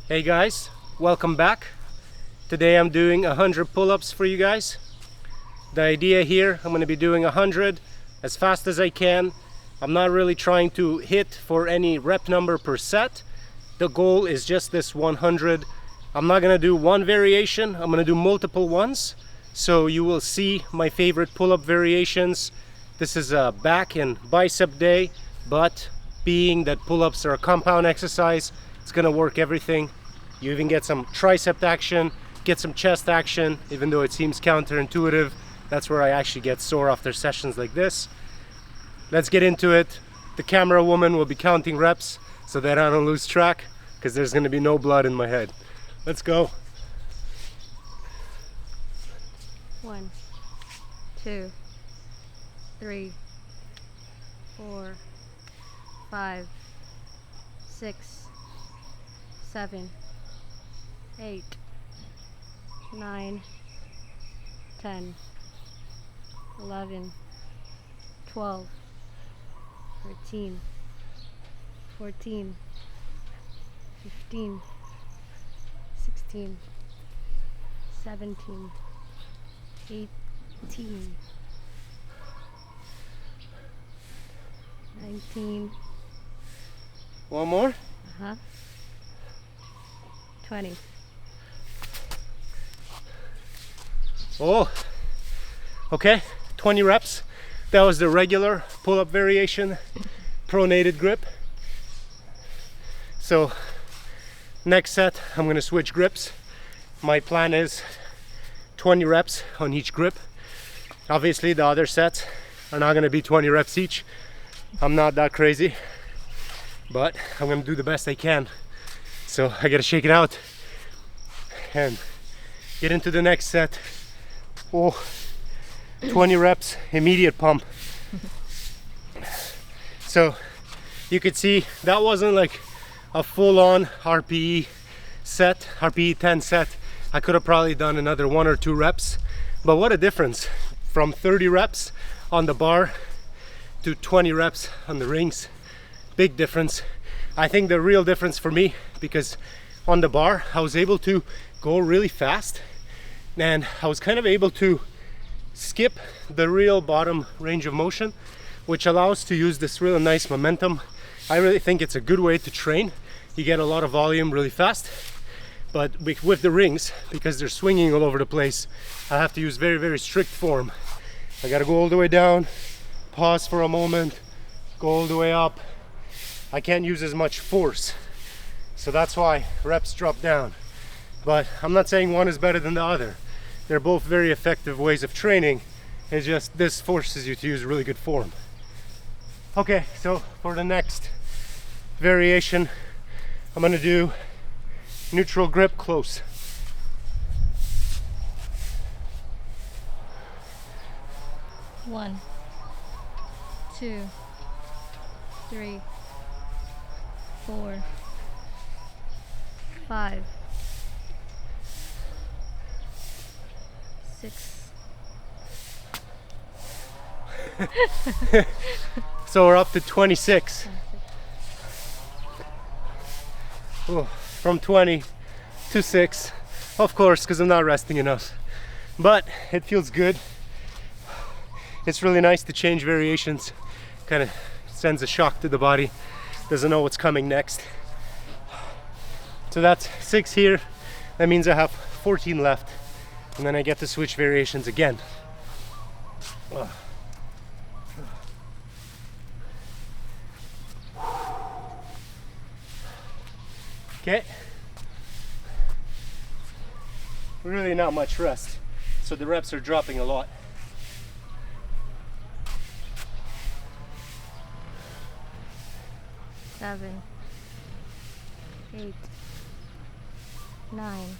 Hey guys, welcome back. Today I'm doing 100 pull-ups for you guys. The idea here, I'm going to be doing 100 as fast as I can. I'm not really trying to hit for any rep number per set. The goal is just this 100. I'm not going to do one variation, I'm going to do multiple ones. So you will see my favorite pull-up variations. This is a back and bicep day, but being that pull-ups are a compound exercise, it's going to work everything. You even get some tricep action, get some chest action, even though it seems counterintuitive. That's where I actually get sore after sessions like this. Let's get into it. The camera woman will be counting reps so that I don't lose track, because there's going to be no blood in my head. Let's go. 1, 2, 3, 4, 5, 6, 7, 8, 9, 10, 11, 12, 13, 14, 15, 16, 17, 18, 19. One more. 20. Oh, okay, 20 reps. That was the regular pull-up variation, pronated grip. So next set, I'm gonna switch grips. My plan is 20 reps on each grip. Obviously the other sets are not gonna be 20 reps each. I'm not that crazy, but I'm gonna do the best I can. So I gotta shake it out and get into the next set. Oh, 20 reps, immediate pump. So you could see that wasn't like a full-on RPE set, RPE 10 set. I could have probably done another 1 or 2 reps, but what a difference from 30 reps on the bar to 20 reps on the rings. Big difference. I think the real difference for me, because on the bar I was able to go really fast and I was kind of able to skip the real bottom range of motion, which allows to use this really nice momentum. I really think it's a good way to train. You get a lot of volume really fast, but with the rings, because they're swinging all over the place, I have to use very, very strict form. I gotta go all the way down, pause for a moment, go all the way up. I can't use as much force, so that's why reps drop down. But I'm not saying one is better than the other. They're both very effective ways of training. It's just this forces you to use really good form. Okay, so for the next variation, I'm gonna do neutral grip close. One, 2, 3, 4, 5, 6. So we're up to 26. Oh, from 20 to 6, of course, because I'm not resting enough. But it feels good. It's really nice to change variations. Kind of sends a shock to the body. Doesn't know what's coming next. So that's 6 here. That means I have 14 left. And then I get to switch variations again. Okay. Really not much rest. So the reps are dropping a lot. Seven, 8, 9,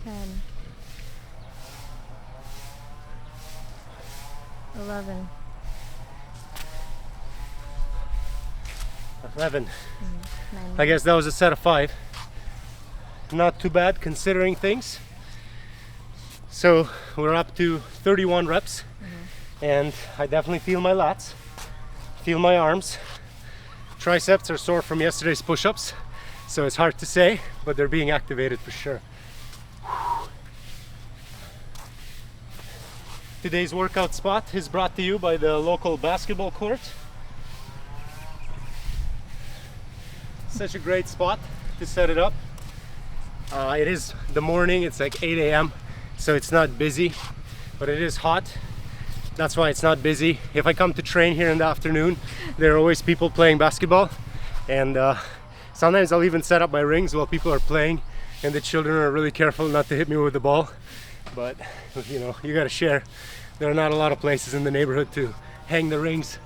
10, 11. 11. 9. I guess that was a set of 5. Not too bad considering things. So we're up to 31 reps, and I definitely feel my lats, feel my arms, Triceps are sore from yesterday's push-ups, so it's hard to say, but they're being activated for sure. Today's workout spot is brought to you by the local basketball court. Such a great spot to set it up. It is the morning, it's like 8 a.m. so it's not busy, but it is hot. That's why it's not busy. If I come to train here in the afternoon, there are always people playing basketball, and sometimes I'll even set up my rings while people are playing, and the children are really careful not to hit me with the ball. But you know, you gotta share. There are not a lot of places in the neighborhood to hang the rings,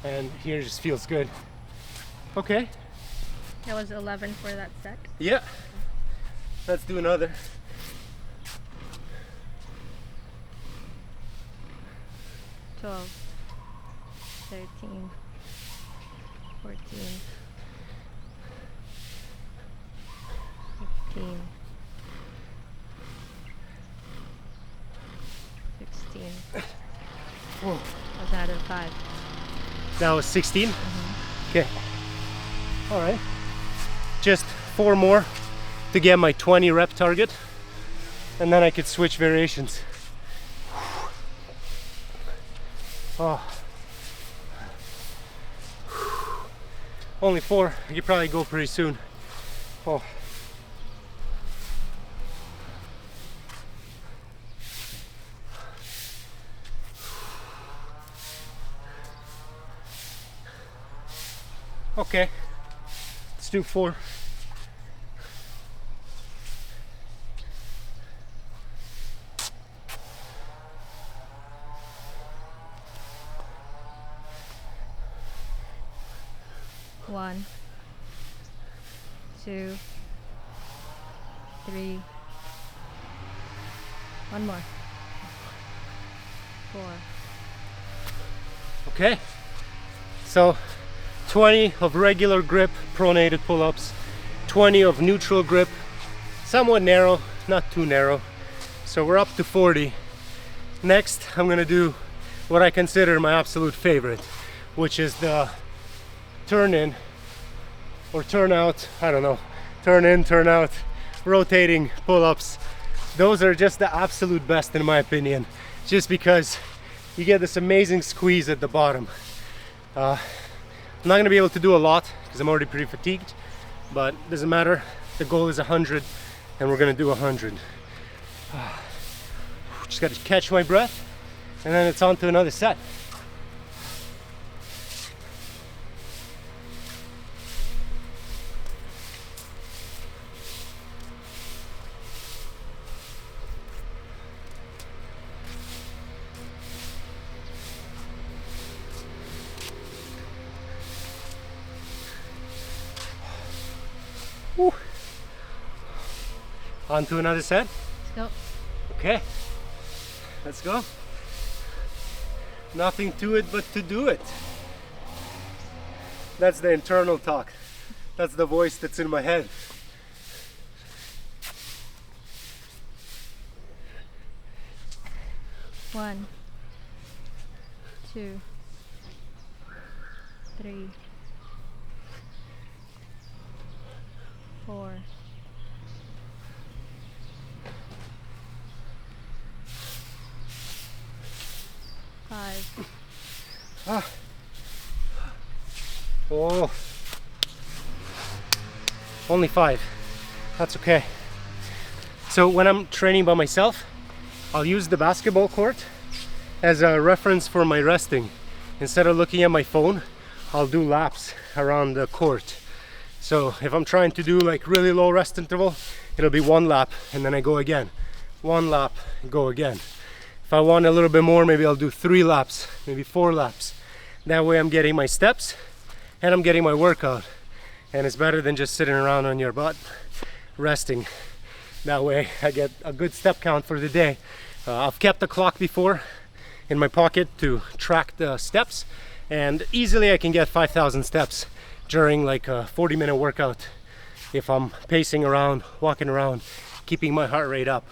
and here just feels good. Okay. That was 11 for that set. Yeah. Let's do another. 12, 13, 14, 15, 16. Oh. Was that a 5? That was 16? Okay. All right. Just 4 more to get my 20 rep target, and then I could switch variations. Oh. Only 4. I could probably go pretty soon. Oh. Okay, let's do 4. One, 2, 3. One more. 4. Okay, so 20 of regular grip pronated pull-ups, 20 of neutral grip, somewhat narrow, not too narrow. So we're up to 40. Next, I'm gonna do what I consider my absolute favorite, which is the turn in or turn out, I don't know, turn in, turn out, rotating pull-ups. Those are just the absolute best in my opinion, just because you get this amazing squeeze at the bottom. I'm not gonna be able to do a lot because I'm already pretty fatigued, but it doesn't matter. The goal is 100 and we're gonna do 100. Just gotta catch my breath and then it's on to another set. Woo. On to another set. Let's go. Okay, let's go. Nothing to it but to do it. That's the internal talk. That's the voice that's in my head. One, 2, 3, 4, 5. Ah. Oh, only 5. That's okay. So when I'm training by myself, I'll use the basketball court as a reference for my resting. Instead of looking at my phone, I'll do laps around the court. So if I'm trying to do like really low rest interval, it'll be 1 lap and then I go again. 1 lap, go again. If I want a little bit more, maybe I'll do 3 laps, maybe 4 laps. That way I'm getting my steps and I'm getting my workout. And it's better than just sitting around on your butt resting. That way I get a good step count for the day. I've kept a clock before in my pocket to track the steps, and easily I can get 5,000 steps during like a 40-minute workout if I'm pacing around, walking around, keeping my heart rate up.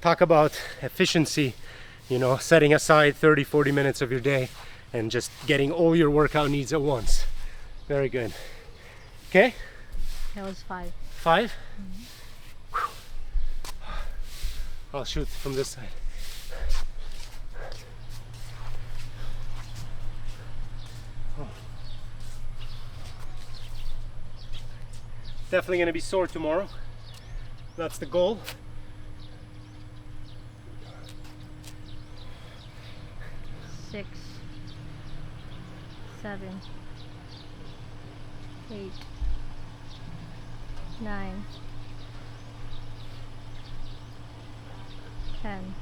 Talk about efficiency, you know, setting aside 30-40 minutes of your day and just getting all your workout needs at once. Very good. Okay, That was 5. 5. I'll shoot from this side. Oh. Definitely going to be sore tomorrow. That's the goal. Six, 7, 8, 9, 10.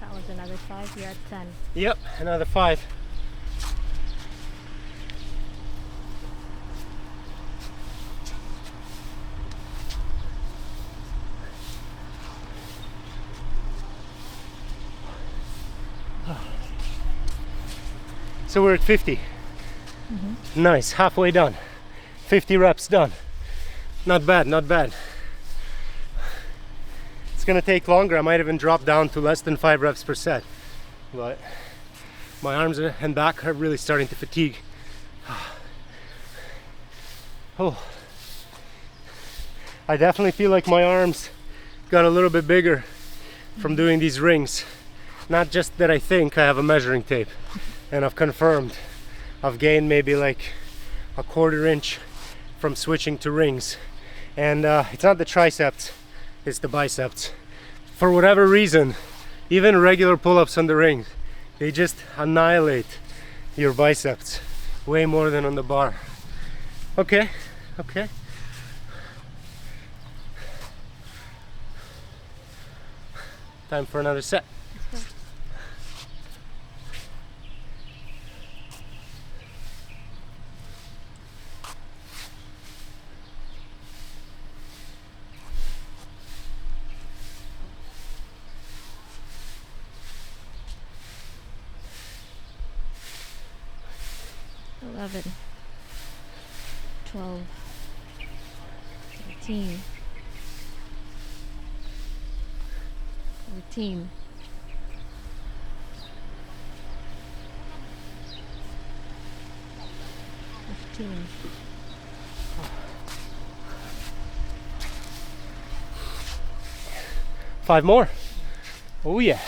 That was another 5. You're at 10. Yep, another 5. So we're at 50. Nice, halfway done. 50 reps done. Not bad, not bad. It's gonna take longer. I might even drop down to less than 5 reps per set. But my arms and back are really starting to fatigue. Oh, I definitely feel like my arms got a little bit bigger from doing these rings. Not just that I think, I have a measuring tape and I've confirmed I've gained maybe like a 1/4 inch from switching to rings. And it's not the triceps, it's the biceps. For whatever reason, even regular pull-ups on the rings, they just annihilate your biceps way more than on the bar. Okay, okay. Time for another set. Let's go. 11, 12, 13, 14, 15. Five more. Oh yeah.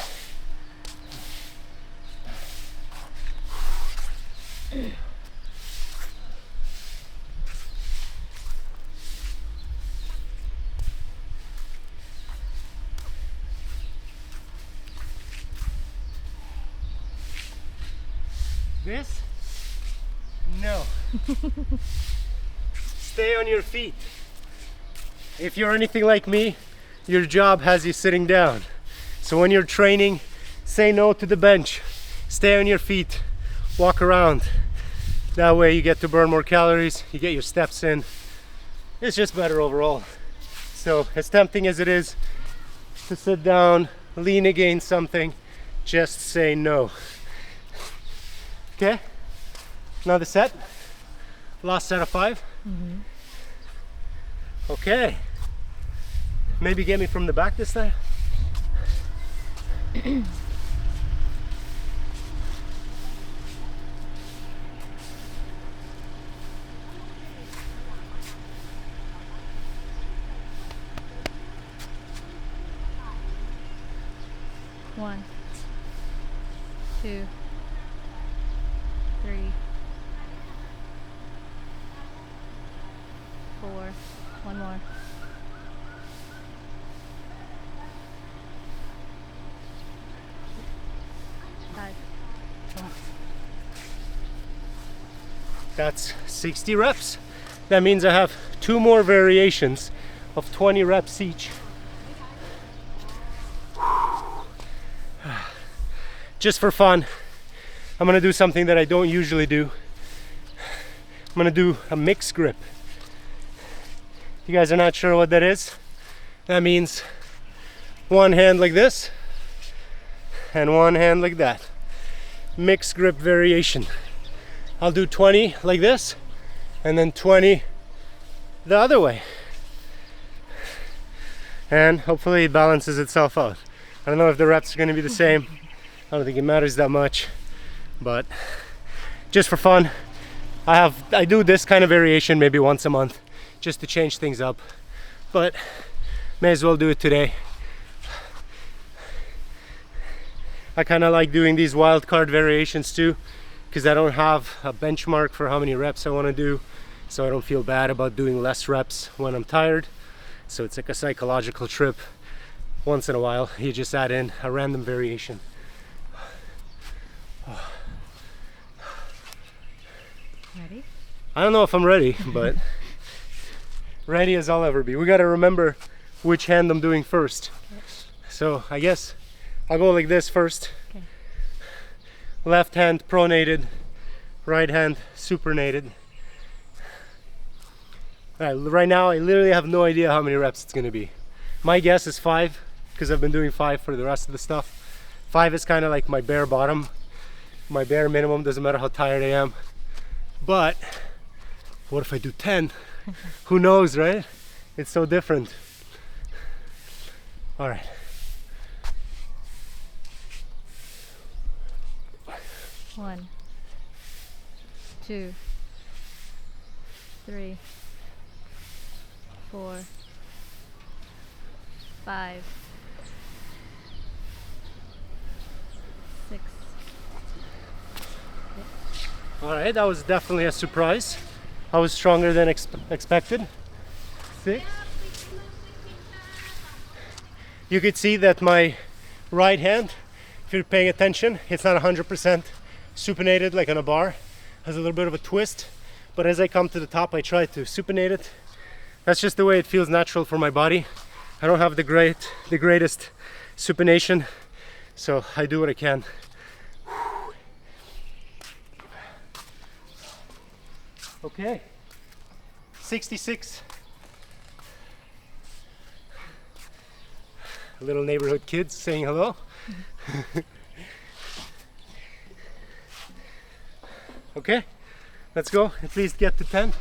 This? No. Stay on your feet. If you're anything like me, your job has you sitting down. So when you're training, say no to the bench. Stay on your feet. Walk around. That way you get to burn more calories, you get your steps in. It's just better overall. So as tempting as it is to sit down, lean against something, just say no. Okay, another set. Last set of 5. Okay. Maybe get me from the back this time. One, 2, 3, 4. One more. 5. That's 60 reps. That means I have 2 more variations of 20 reps each. Just for fun, I'm gonna do something that I don't usually do. I'm gonna do a mixed grip. If you guys are not sure what that is, that means one hand like this and one hand like that. Mixed grip variation. I'll do 20 like this and then 20 the other way. And hopefully it balances itself out. I don't know if the reps are gonna be the same. I don't think it matters that much, but just for fun. I do this kind of variation maybe once a month just to change things up, but may as well do it today. I kind of like doing these wild card variations too, because I don't have a benchmark for how many reps I want to do, so I don't feel bad about doing less reps when I'm tired. So it's like a psychological trip. Once in a while you just add in a random variation. Ready? I don't know if I'm ready, but ready as I'll ever be. We got to remember which hand I'm doing first. So I guess I'll go like this first. Okay. Left hand pronated, right hand supinated. Right now I literally have no idea how many reps it's going to be. My guess is 5, because I've been doing 5 for the rest of the stuff. 5 is kind of like my bare bottom, my bare minimum, doesn't matter how tired I am. But what if I do 10? Who knows, right? It's so different. All right. 1, 2, 3, 4, 5, 6. All right, that was definitely a surprise. I was stronger than expected. 6. You could see that my right hand, if you're paying attention, it's not 100% supinated like on a bar. Has a little bit of a twist, but as I come to the top I try to supinate it. That's just the way it feels natural for my body. I don't have the greatest supination, so I do what I can. Okay, 66. Little neighborhood kids saying hello. Okay, let's go. At least get to 10.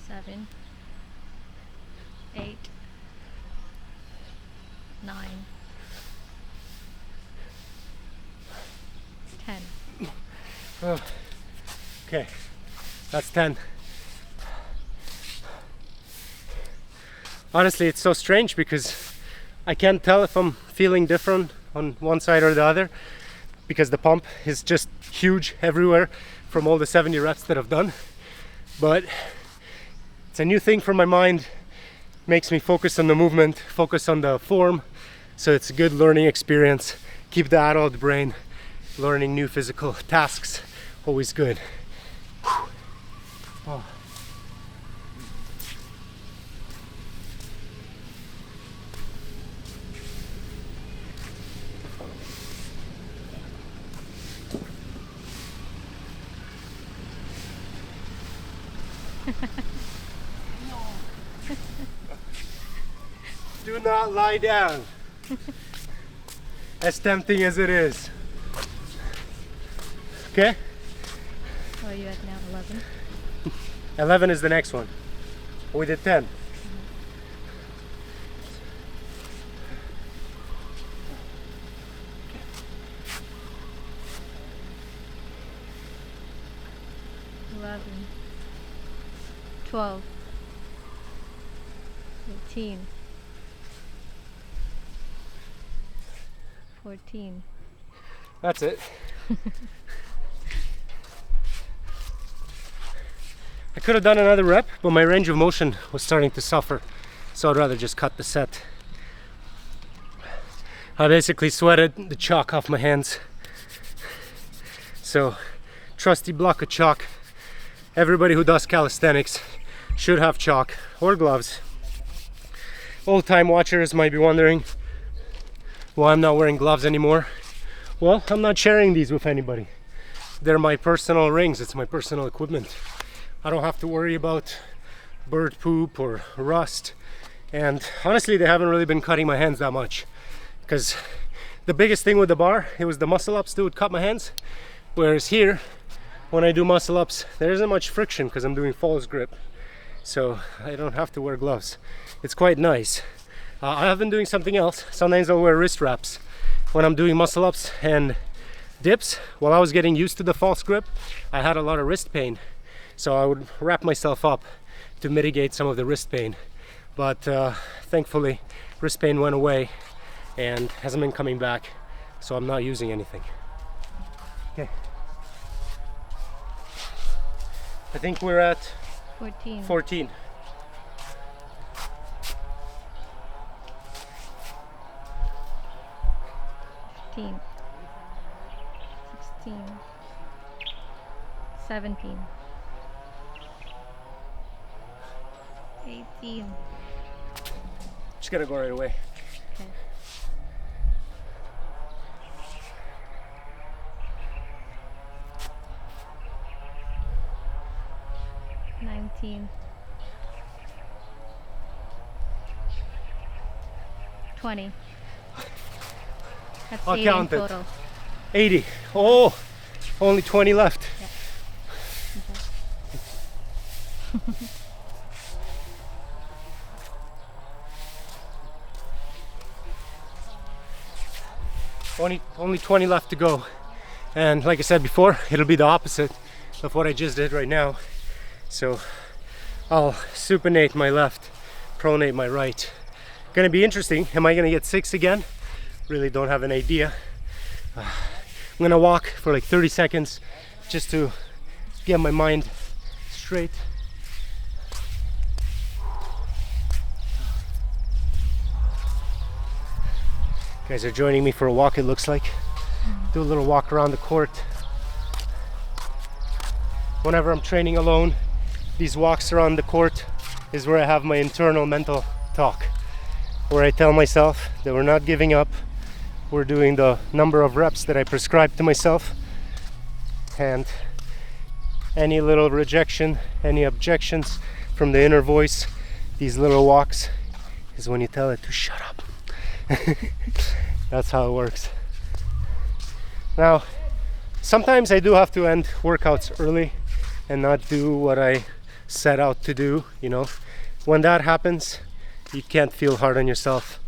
7, 8, 9, 10. Oh. Okay, that's 10. Honestly, it's so strange because I can't tell if I'm feeling different on one side or the other, because the pump is just huge everywhere from all the 70 reps that I've done. But it's a new thing for my mind, makes me focus on the movement, focus on the form, so it's a good learning experience. Keep the adult brain learning new physical tasks, always good. Oh. Do not lie down, as tempting as it is. Okay? What are you at now? 11? 11 is the next one. We did 10. Mm-hmm. 11, 12, 13, 14. That's it. I could have done another rep, but my range of motion was starting to suffer, so I'd rather just cut the set. I basically sweated the chalk off my hands. So, trusty block of chalk. Everybody who does calisthenics should have chalk or gloves. Old time watchers might be wondering why I'm not wearing gloves anymore. Well, I'm not sharing these with anybody. They're my personal rings, it's my personal equipment. I don't have to worry about bird poop or rust. And honestly, they haven't really been cutting my hands that much, because the biggest thing with the bar, it was the muscle ups that would cut my hands. Whereas here, when I do muscle ups, there isn't much friction because I'm doing false grip. So I don't have to wear gloves. It's quite nice. I have been doing something else. Sometimes I'll wear wrist wraps. when I'm doing muscle ups and dips, while I was getting used to the false grip, I had a lot of wrist pain. So I would wrap myself up to mitigate some of the wrist pain. But thankfully, wrist pain went away and hasn't been coming back. So I'm not using anything. Okay. I think we're at 14. 14. 15. 16. 17. 18. Just gotta go right away. Okay. 19. 20. That's I'll 80 count in it. total. 80. Oh, only 20 left. Yeah. Only 20 left to go. And like I said before, it'll be the opposite of what I just did right now. So I'll supinate my left, pronate my right. Gonna be interesting. Am I gonna get 6 again? Really don't have an idea. I'm gonna walk for like 30 seconds just to get my mind straight. You guys are joining me for a walk, it looks like. Do a little walk around the court. Whenever I'm training alone, these walks around the court is where I have my internal mental talk, where I tell myself that we're not giving up. We're doing the number of reps that I prescribed to myself, and any little rejection, any objections from the inner voice, these little walks is when you tell it to shut up. That's how it works. Now, sometimes I do have to end workouts early and not do what I set out to do, you know. When that happens, you can't feel hard on yourself.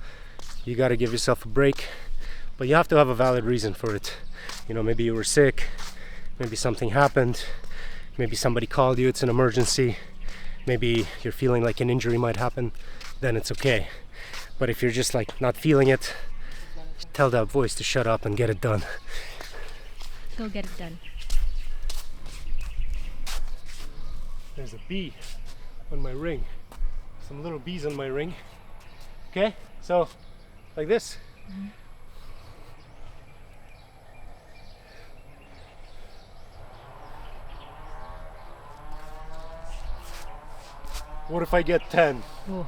You got to give yourself a break, but you have to have a valid reason for it. You know, maybe you were sick, maybe something happened, maybe somebody called you, it's an emergency, maybe you're feeling like an injury might happen, then it's okay. But if you're just like not feeling it, tell that voice to shut up and get it done. Go get it done. There's a bee on my ring. Some little bees on my ring. Okay, so like this. Mm-hmm. What if I get 10? Ooh.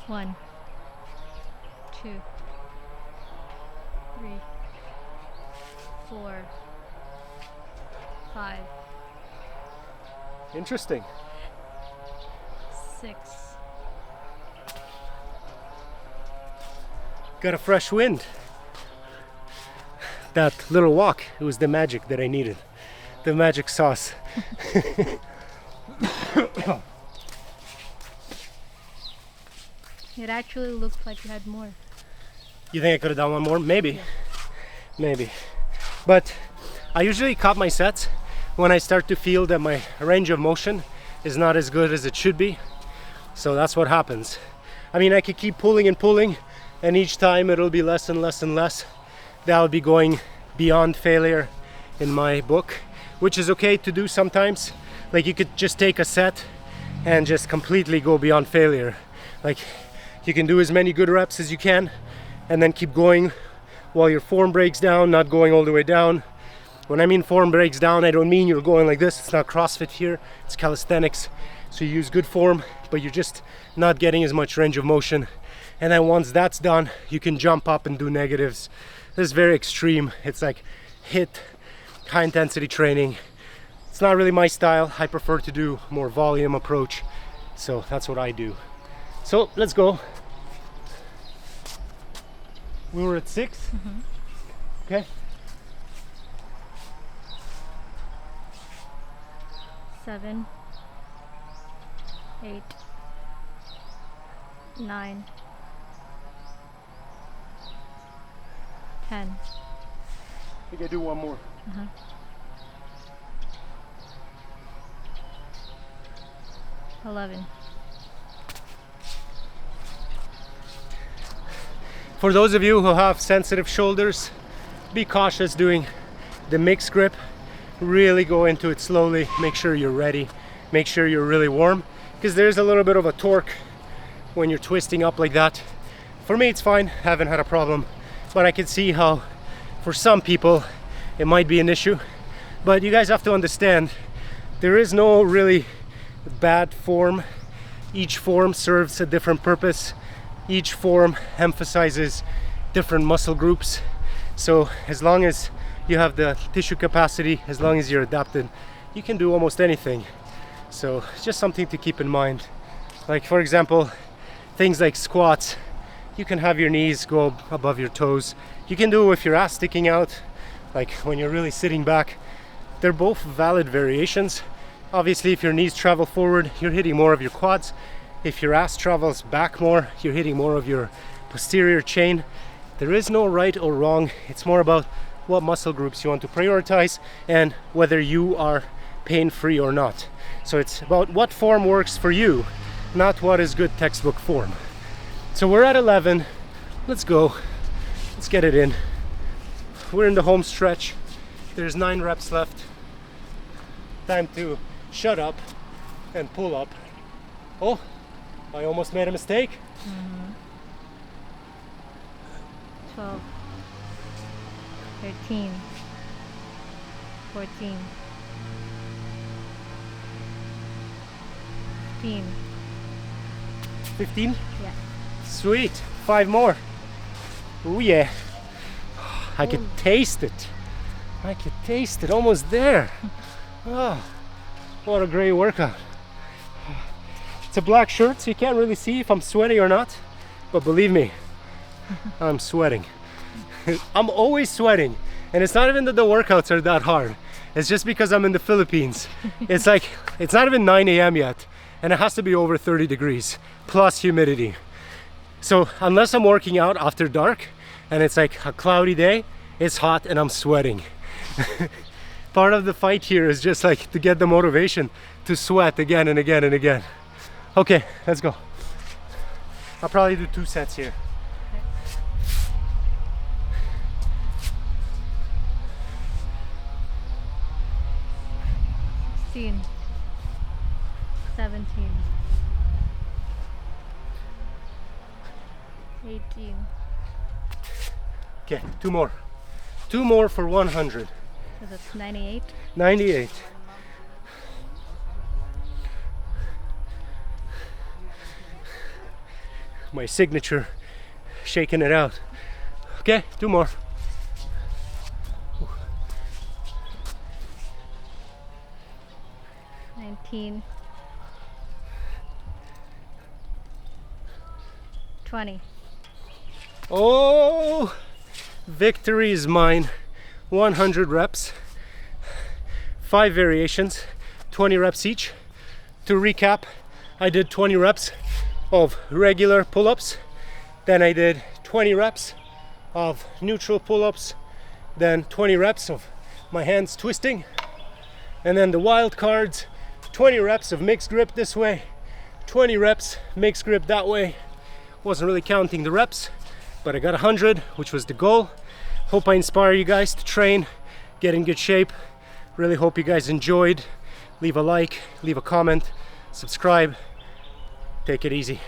1, 2, 3, 4, 5, Interesting. 6. Got a fresh wind. That little walk, it was the magic that I needed. The magic sauce. It actually looked like you had more. You think I could have done one more? Maybe. Yeah. Maybe. But I usually cut my sets when I start to feel that my range of motion is not as good as it should be. So that's what happens. I mean, I could keep pulling and pulling, and each time it'll be less and less and less. That'll be going beyond failure in my book, which is okay to do sometimes. Like, you could just take a set and just completely go beyond failure. Like, you can do as many good reps as you can and then keep going while your form breaks down, not going all the way down. When I mean form breaks down, I don't mean you're going like this. It's not CrossFit here, it's calisthenics. So you use good form, but you're just not getting as much range of motion. And then once that's done, you can jump up and do negatives. This is very extreme. It's like HIIT, high intensity training. It's not really my style. I prefer to do more volume approach. So that's what I do. So let's go. We were at 6. Mm-hmm. Okay. 7, 8, 9, 10. I think I do one more. 11. For those of you who have sensitive shoulders, be cautious doing the mixed grip. Really go into it slowly. Make sure you're ready. Make sure you're really warm, because there's a little bit of a torque when you're twisting up like that. For me, it's fine. Haven't had a problem, but I can see how for some people it might be an issue. But you guys have to understand, there is no really bad form. Each form serves a different purpose. Each form emphasizes different muscle groups. So as long as you have the tissue capacity, as long as you're adapted, you can do almost anything. So it's just something to keep in mind. Like for example, things like squats, you can have your knees go above your toes. You can do it with your ass sticking out, like when you're really sitting back. They're both valid variations. Obviously, if your knees travel forward, you're hitting more of your quads. If your ass travels back more, you're hitting more of your posterior chain. There is no right or wrong. It's more about what muscle groups you want to prioritize and whether you are pain-free or not. So it's about what form works for you, not what is good textbook form. So we're at 11. Let's go. Let's get it in. We're in the home stretch. There's 9 reps left. Time to shut up and pull up. Oh, I almost made a mistake. 12. 13. 14. 15. 15? Yeah. Sweet. 5 more. Oh yeah. I could taste it. I could taste it. Almost there. Oh, what a great workout. It's a black shirt, so you can't really see if I'm sweaty or not. But believe me, I'm sweating. I'm always sweating. And it's not even that the workouts are that hard. It's just because I'm in the Philippines. It's like, it's not even 9 a.m. yet. And it has to be over 30 degrees, plus humidity. So unless I'm working out after dark, and it's like a cloudy day, it's hot and I'm sweating. Part of the fight here is just like to get the motivation to sweat again and again and again. Okay, let's go. I'll probably do 2 sets here. 16. 17. 18. Okay, 2 more. 2 more for 100. So that's 98. 98. My signature, shaking it out. Okay, 2 more. 19. 20. Oh, victory is mine. 100 reps, 5 variations, 20 reps each. To recap, I did 20 reps of regular pull-ups, then I did 20 reps of neutral pull-ups, then 20 reps of my hands twisting, and then the wild cards, 20 reps of mixed grip this way, 20 reps mixed grip that way. Wasn't really counting the reps, but I got 100, which was the goal. Hope I inspire you guys to train, get in good shape. Really hope you guys enjoyed. Leave a like, leave a comment, subscribe. Take it easy.